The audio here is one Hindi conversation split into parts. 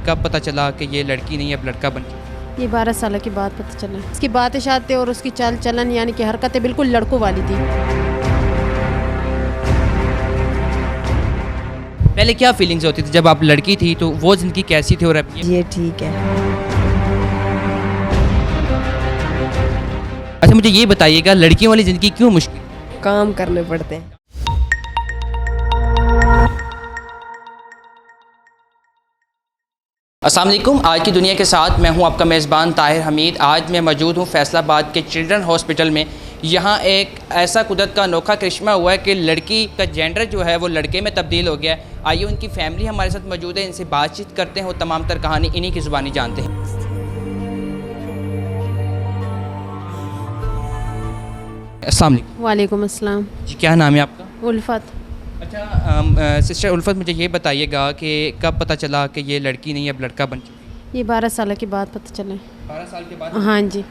कब पता चला कि ये लड़की नहीं अब लड़का बन चुका? ये 12 साल के बाद पता चला। इसकी बातें शातें और उसकी चाल चलन यानी कि हरकतें बिल्कुल लड़कों वाली थी। पहले क्या फीलिंग्स होती थी जब आप लड़की थी, तो वो ज़िंदगी कैसी थी और अब ये? ये ठीक है। अच्छा मुझे ये बताइएगा, लड़कियों वाली ज़िंदगी क्यों मुश्किल? काम करने पड़ते हैं। अस्सलाम वालेकुम। आज की दुनिया के साथ मैं हूं आपका मेज़बान ताहिर हमीद। आज मैं मौजूद हूं फैसलाबाद के चिल्ड्रन हॉस्पिटल में। यहां एक ऐसा कुदरत का अनोखा करिश्मा हुआ है कि लड़की का जेंडर जो है वो लड़के में तब्दील हो गया है। आइए उनकी फैमिली हमारे साथ मौजूद है, इनसे बातचीत करते हैं और तमाम तर कहानी इन्हीं की ज़ुबानी जानते हैं। अस्सलाम वालेकुम। वालेकुम अस्सलाम। जी क्या नाम है आपका? उल्फत। अच्छा सिस्टर उल्फत, मुझे ये बताइएगा कि कब पता चला कि ये लड़की नहीं अब लड़का बन चुकी? ये 12 साल के बाद पता चला। 12 साल के बाद? हाँ जी।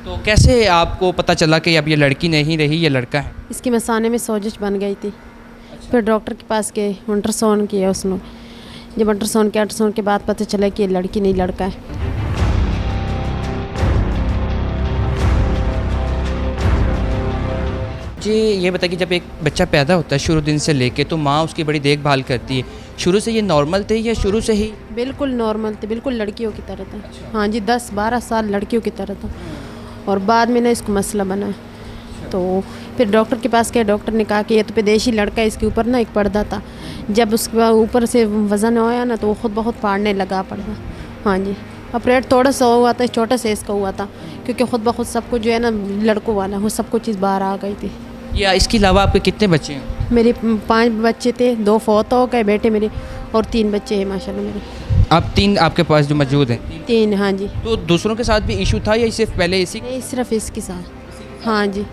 तो कैसे आपको पता चला कि अब ये लड़की नहीं रही, ये लड़का है? इसकी मसाने में सोजिश बन गई थी। फिर डॉक्टर के पास गए, अल्ट्रासाउंड किया उसने। जब अल्ट्रासाउंड के बाद पता चला कि ये लड़की नहीं लड़का है। जी ये बताइए कि जब एक बच्चा पैदा होता है शुरू दिन से लेके, तो माँ उसकी बड़ी देखभाल करती है। शुरू से ये नॉर्मल थे या शुरू से ही? बिल्कुल नॉर्मल थे, बिल्कुल लड़कियों की तरह था। हाँ जी, 10-12 साल लड़कियों की तरह था। और बाद में ना इसको मसला बना, तो फिर डॉक्टर के पास गए। डॉक्टर ने कहा कि ये तो विदेशी लड़का है, इसके ऊपर ना एक पर्दा था। जब उसके ऊपर से वज़न आया ना तो वो खुद बहुत फाड़ने लगा पर्दा। हाँ जी, ऑपरेट थोड़ा सा हुआ था, छोटा सा इसका हुआ था, क्योंकि खुद ब खुद सब कुछ जो है ना लड़कों वाला वो सब कुछ चीज़ बाहर आ गई थी। या इसके अलावा आपके कितने बच्चे हैं? मेरे 5 बच्चे थे, 2 फौत हो गए बेटे मेरे, और 3 बच्चे हैं माशाल्लाह मेरे। अब 3 आपके पास जो मौजूद हैं? 3, हाँ जी। तो दूसरों के साथ भी इशू था या सिर्फ पहले इसी? नहीं, सिर्फ इसके साथ। हाँ जी।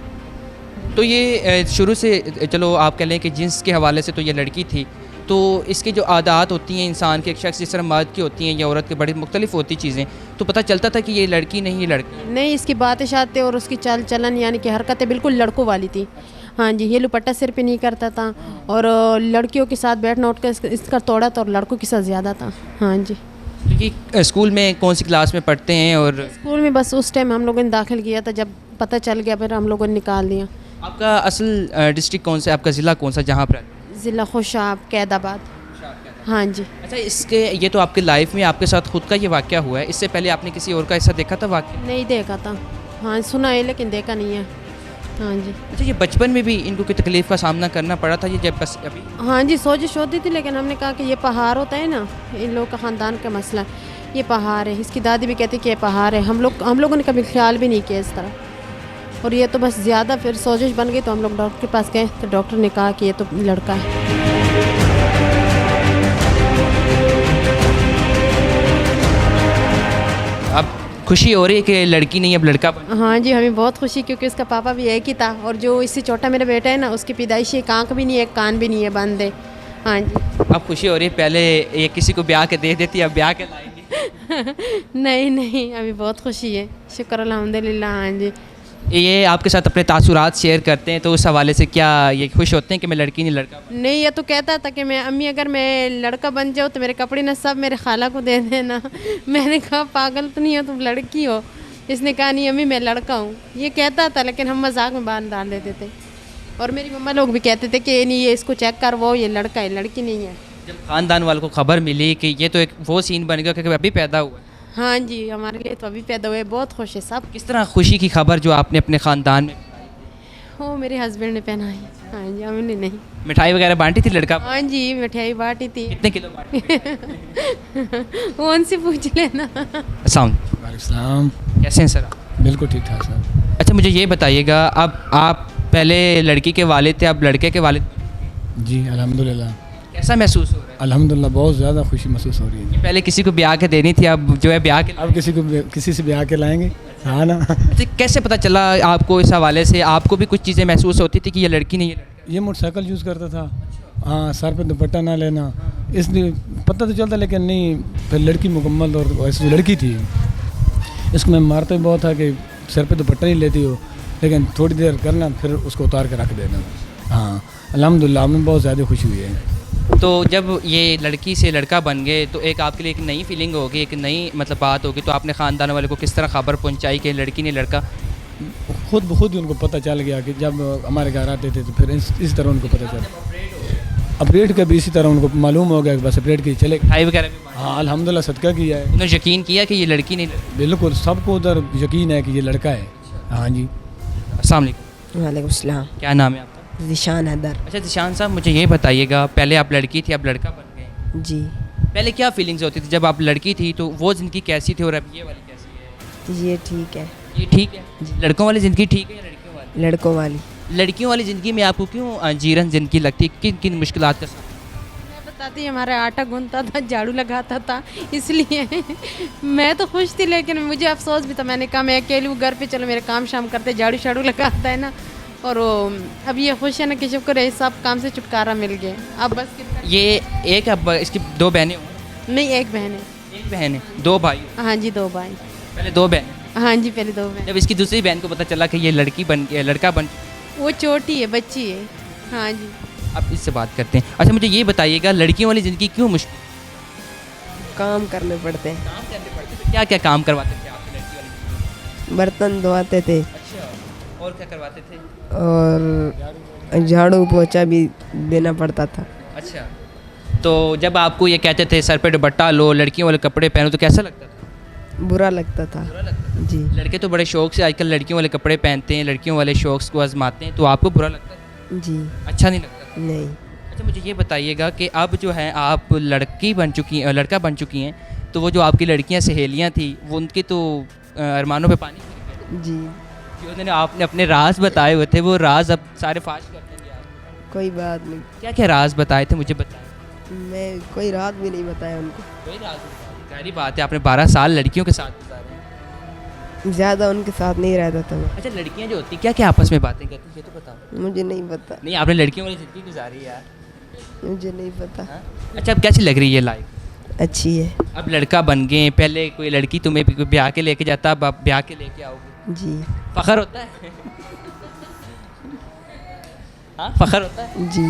तो ये शुरू से चलो आप कह लें कि जिन्स के हवाले से तो ये लड़की थी, तो इसकी जो आदत होती हैं इंसान के, एक शख्स जिस तरह मर्द की होती हैं या औरत की बड़ी मुख्तलिफ होती चीज़ें, तो पता चलता था कि ये लड़की नहीं ये लड़का? नहीं, इसकी बातें शातें और उसकी चाल चलन यानी कि हरकतें बिल्कुल लड़कों वाली थी। हाँ जी, ये दुपट्टा सिर पे नहीं करता था, और लड़कियों के साथ बैठना उठकर इसका तोड़ा तो और लड़कों के साथ ज़्यादा था। हाँ जी। क्योंकि स्कूल में कौन सी क्लास में पढ़ते हैं? और स्कूल में बस उस टाइम हम लोगों ने दाखिल किया था, जब पता चल गया फिर हम लोगों ने निकाल दिया। आपका असल डिस्ट्रिक्ट कौन सा, आपका ज़िला कौन सा जहाँ पर? ज़िला खुशाब, कैदाबाद। हाँ जी। अच्छा इसके ये तो आपकी लाइफ में आपके साथ खुद का ये वाक़या हुआ है, इससे पहले आपने किसी और का ऐसा देखा था वाक़या? नहीं देखा था। हाँ, सुना है लेकिन देखा नहीं है। हाँ जी। अच्छा ये बचपन में भी इनको कोई तकलीफ़ का सामना करना पड़ा था ये जब बस अभी? हाँ जी, सोजिश होती थी, लेकिन हमने कहा कि ये पहाड़ होता है ना, इन लोगों का ख़ानदान का मसला, ये पहाड़ है। इसकी दादी भी कहती कि ये पहाड़ है। हम लोगों ने कभी ख्याल भी नहीं किया इस तरह, और ये तो बस ज़्यादा फिर सोजिश बन गई। तो हम लोग डॉक्टर के पास गए, तो डॉक्टर ने कहा कि ये तो लड़का है। अब खुशी हो रही है कि लड़की नहीं अब लड़का बन? हाँ जी, हमें बहुत खुशी, क्योंकि उसका पापा भी एक ही था, और जो इससे छोटा मेरा बेटा है ना, उसकी पैदाइशी एक आँख भी नहीं है, एक कान भी नहीं है, बंद है। हाँ जी। अब खुशी हो रही है, पहले ये किसी को ब्याह के दे देती, अब ब्याह के लाएंगी? नहीं नहीं, अभी बहुत खुशी है, शुक्र अल्हम्दुलिल्लाह। हाँ जी। ये आपके साथ अपने तासुरात शेयर करते हैं, तो उस हवाले से क्या ये खुश होते हैं कि मैं लड़की नहीं लड़का बन? नहीं, ये तो कहता था कि मैं अम्मी अगर मैं लड़का बन जाऊँ तो मेरे कपड़े ना सब मेरे खाला को दे देना। मैंने कहा पागल तो नहीं हो तुम, लड़की हो। इसने कहा नहीं अम्मी मैं लड़का हूँ, ये कहता था, लेकिन हम मजाक में बात डाल देते थे। और मेरी मम्मा लोग भी कहते थे कि नहीं ये इसको चेक कर, वो ये लड़का है, लड़की नहीं है। जब ख़ानदान वालों को खबर मिली कि ये तो एक वो सीन बन गया कि अभी पैदा हुआ है? हाँ जी, हमारे लिए तो अभी पैदा हुए, बहुत खुश है सब। किस तरह खुशी की खबर जो आपने अपने ख़ानदान में? वो मेरे हस्बैंड ने पहनाई। हाँ जी, हमने नहीं। मिठाई वगैरह बांटी थी लड़का? हाँ जी, मिठाई बांटी थी। कितने किलो बांटी? वो उनसे पूछ लेना। अस्सलाम, कैसे हैं सर? बिल्कुल ठीक ठाक सर। अच्छा मुझे ये बताइएगा, अब आप पहले लड़की के वालिद थे, अब लड़के के वालिद, जी अल्हम्दुलिल्लाह। कैसा महसूस हो रहा है? अल्हम्दुलिल्लाह बहुत ज़्यादा खुशी महसूस हो रही है। पहले किसी को ब्याह के देनी थी, अब जो है ब्याह के। अब किसी से ब्याह के लाएंगे। हाँ ना। अच्छा कैसे पता चला आपको इस हवाले से? आपको भी कुछ चीज़ें महसूस होती थी कि ये लड़की नहीं है? ये मोटरसाइकिल यूज़ करता था। हाँ, सर पे दुपट्टा ना लेना, इसलिए पता तो चलता, लेकिन नहीं फिर लड़की मुकम्मल और वैसे लड़की थी। इसको मैं मारता भी बहुत था कि सर पे दुपट्टा नहीं लेती हो, लेकिन थोड़ी देर करना फिर उसको उतार के रख देना। हाँ अल्हम्दुलिल्लाह, हमें बहुत ज़्यादा खुशी हुई है। तो जब ये लड़की से लड़का बन गए तो एक आपके लिए एक नई फीलिंग होगी, एक नई मतलब बात होगी, तो आपने ख़ानदान वाले को किस तरह खबर पहुंचाई कि लड़की ने लड़का? खुद ब खुद ही उनको पता चल गया कि जब हमारे घर आते थे तो फिर इस तरह उनको पता चला। अपडेट का भी इसी तरह उनको मालूम हो गया कि बस अपडेट की चले। मिठाई वगैरह भी हाँ अल्हम्दुलिल्लाह सदका किया है। उन्होंने यकीन किया कि ये लड़की नहीं? बिल्कुल सबको उधर यकीन है कि ये लड़का है। हाँ जी। अस्सलाम वालेकुम। वालेकुम सलाम। क्या नाम है आपका? ज़िशान हैदर। अच्छा ज़िशान साहब, मुझे ये बताइएगा, पहले आप लड़की थी, अब लड़का बन गए, जी। पहले क्या फीलिंग्स होती थी जब आप लड़की थी? तो वो ज़िंदगी कैसी थी और अब ये वाली कैसी है? ये ठीक है। ये ठीक है। लड़कों वाली ज़िंदगी ठीक है या लड़कियों वाली? लड़कों वाली। लड़कियों वाली ज़िंदगी में आपको क्यों जीरन ज़िंदगी लगती है? किन किन मुश्किलात का सामना? मैं बताती, हमारा आटा गूंथता था, झाड़ू लगाता था, इसलिए मैं तो खुश थी, लेकिन मुझे अफसोस भी था। मैंने कहा मैं अकेली हूँ घर पे, चलो मेरे काम शाम करते, झाड़ू शाड़ू लगाता है ना। और अब ये खुश है ना कि शुक्र है, सब काम से छुटकारा मिल गया। अब बस कितना ये एक अब इसकी दो बहनें हों? नहीं, एक बहन है। एक बहन है, दो भाई? हाँ जी, 2 भाई। पहले दो बहन? हाँ जी, पहले 2 बहन। जब इसकी दूसरी बहन को पता चला कि ये लड़की बन गया, लड़का बन, वो छोटी है, बच्ची है। हाँ जी। अब इससे बात करते हैं। अच्छा मुझे ये बताइएगा, लड़कियों वाली ज़िंदगी क्यों मुश्किल? काम करने पड़ते हैं। काम करने पड़ते थे? क्या क्या काम करवाते थे आपकी लड़की वाली ज़िंदगी? बर्तन धोआते थे अच्छा, और क्या करवाते थे? और झाड़ू पोछा भी देना पड़ता था। अच्छा, तो जब आपको ये कहते थे सर पे दुपट्टा लो, लड़कियों वाले कपड़े पहनो, तो कैसा लगता था? बुरा लगता था। बुरा लगता था? जी। लड़के तो बड़े शौक से आजकल लड़कियों वाले कपड़े पहनते हैं, लड़कियों वाले शौक को आजमाते हैं, तो आपको बुरा लगता था? जी। अच्छा नहीं लगता? नहीं। अच्छा मुझे ये बताइएगा कि अब जो है आप लड़की बन चुकी हैं, लड़का बन चुकी हैं, तो वो जो आपकी लड़कियां सहेलियां थी, वो उनके तो अरमानों पे पानी फिर गया जी। कि उन्होंने आपने अपने राज बताए हुए थे, वो राज अब सारे फाश कर देंगे आप? कोई बात नहीं। क्या क्या राज बताए थे, मुझे बताएं। मैं कोई रात भी नहीं बताया उनको। कोई राज नहीं? सारी बात है, आपने 12 साल लड़कियों के साथ गुजारे हैं। ज़्यादा उनके साथ नहीं रहता था मैं। अच्छा लड़कियां जो होती क्या क्या आपस में बातें करती हैं, ये तो बताओ। मुझे नहीं पता। नहीं, आपने लड़कियों वाली ज़िंदगी गुजारी है यार। मुझे नहीं पता। हाँ? अच्छा अब कैसी लग रही है लाइफ? अच्छी है। अब लड़का बन गए, पहले कोई लड़की तुम्हें भी ब्याह के लेके जाता, अब आप ब्याह के लेके आओगे, जी। फ़ख्र होता है? हाँ फ़ख्र होता है। जी।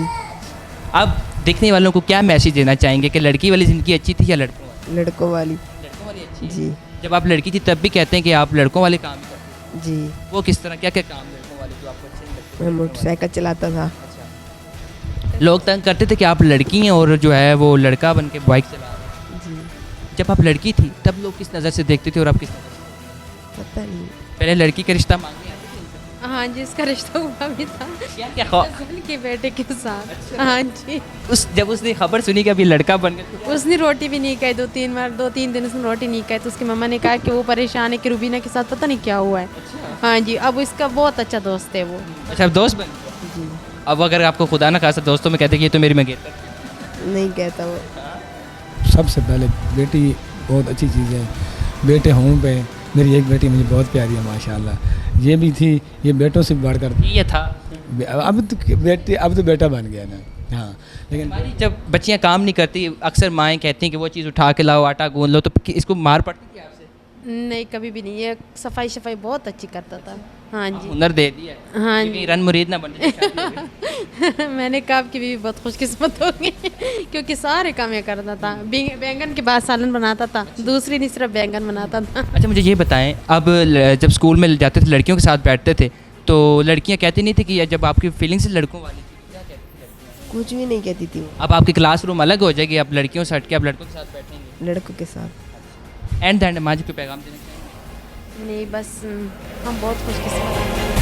अब देखने वालों को क्या मैसेज देना चाहेंगे कि लड़की वाली ज़िंदगी अच्छी थी या लड़कों वाली? लड़कों वाली। लड़कों वाली अच्छी है? जी। जब आप लड़की थी तब भी कहते हैं कि आप लड़कों वाले काम करते जी। हैं, वो किस तरह, क्या क्या काम लड़कों वाले जो आपको अच्छे नहीं लगते? मैं मोटरसाइकिल चलाता था। अच्छा, लोग तंग करते थे कि आप लड़की हैं और जो है वो लड़का बन के बाइक चला रहे हैं। जी। जब आप लड़की थी तब लोग किस नज़र से देखते थे और आप किस नज़र से? पता नहीं। पहले लड़की का रिश्ता मांगने आते थे इनसे? हाँ जी, इसका रिश्ता हुआ भी था क्या क्या खौ- कज़न के बेटे के साथ। हाँ जी। जब उसने खबर सुनी कि अभी लड़का बन गया तो उसने रोटी भी नहीं खाई, 2-3 दिन उसने रोटी नहीं खाई, तो उसकी मम्मा ने कहा कि वो परेशान है कि रुबीना के साथ पता नहीं क्या हुआ है। हाँ जी, अब इसका बहुत अच्छा दोस्त है वो। अच्छा अब दोस्त बन गए? जी। अब अगर आपको खुदा ना खासा दोस्तों में कहते कि ये तो मेरी मंगेतर नहीं कहता वो। सबसे पहले बेटी बहुत अच्छी चीज़ है। बेटे हों पे मेरी एक बेटी मुझे बहुत प्यारी है माशाल्लाह। ये भी थी, ये बेटों से बढ़कर ये था। अब तो बेटा बन गया ना। हाँ लेकिन हमारी जब बच्चियां काम नहीं करती, अक्सर माएँ कहती हैं कि वो चीज़ उठा के लाओ, आटा गूंद लो, तो इसको मार पड़ती थी आपसे? नहीं, कभी भी नहीं। ये सफाई बहुत अच्छी करता था। हाँ जी। हुनर दे दिया? हाँ क्योंकि जी। रन मुरीद ना बन जाए। मैंने कहा आपकी बीवी बहुत खुशकिस्मत होगी क्योंकि सारे काम ये करता था। बैंगन के बाद सालन बनाता था, दूसरी नहीं सिर्फ बैंगन बनाता था। अच्छा मुझे ये बताएं, अब जब स्कूल में जाते थे लड़कियों के साथ बैठते थे तो लड़कियां कहती नहीं थी कि जब आपकी फीलिंग्स लड़कों वाली थी, क्या कहती थी लड़कियां? कुछ भी नहीं कहती थी वो। अब आपकी क्लासरूम अलग हो जाएगी, अब लड़कियों से हट के आप लड़कों के साथ बैठेंगे। लड़कों के साथ। एंड द एंड माजी को पैगाम देना चाहिए? नहीं, बस हम बहुत खुशकिस्मत हैं।